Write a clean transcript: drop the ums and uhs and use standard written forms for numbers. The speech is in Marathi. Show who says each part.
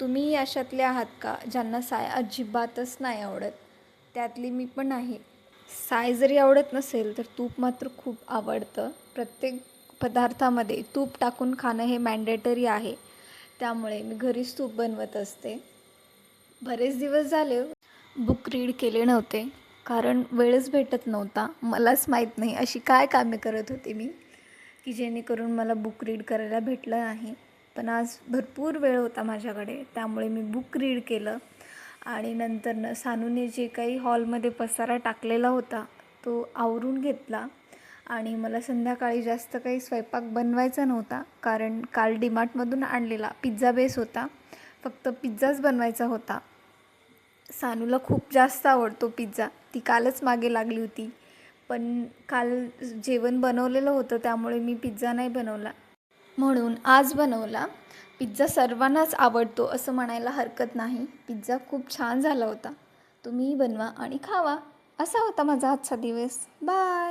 Speaker 1: तुम्ही अशातले आहात का ज्यांना साय अजिबातच नाही आवडत? त्यातली मी पण आहे. साय जरी आवडत नसेल तर तूप मात्र खूप आवडतं. प्रत्येक पदार्थामध्ये तूप टाकून खाणं हे मॅन्डेटरी आहे. त्यामुळे मी घरीच तूप बनवत असते. बरेच दिवस झाले बुक रीड केले नव्हते, कारण वेळच भेटत नव्हता. मलाच माहीत नाही अशी काय कामे करत होते मी, की जेणेकरून मला बुक रीड करायला भेटलं नाही. पण आज भरपूर वेळ होता माझ्याकडे, त्यामुळे मी बुक रीड केलं. आणि नंतर सानूने जे काही हॉलमध्ये पसारा टाकलेला होता तो आवरून घेतला. आणि मला संध्याकाळी जास्त काही स्वयंपाक बनवायचा नव्हता, कारण काल डीमार्टमधून आणलेला पिझ्झा बेस होता. फक्त पिझ्झाच बनवायचा होता. सानूला खूप जास्त आवडतो पिझ्झा. ती कालच मागे लागली होती. पण काल जेवण बनवलेलं होतं, त्यामुळे मी पिझ्झा नाही बनवला. म्हणून आज बनवला. पिझ्झा सर्वांनाच आवडतो असं म्हणायला हरकत नाही. पिझ्झा खूप छान झाला होता. तुम्हीही बनवा आणि खावा. असा होता माझा आजचा दिवस. बाय.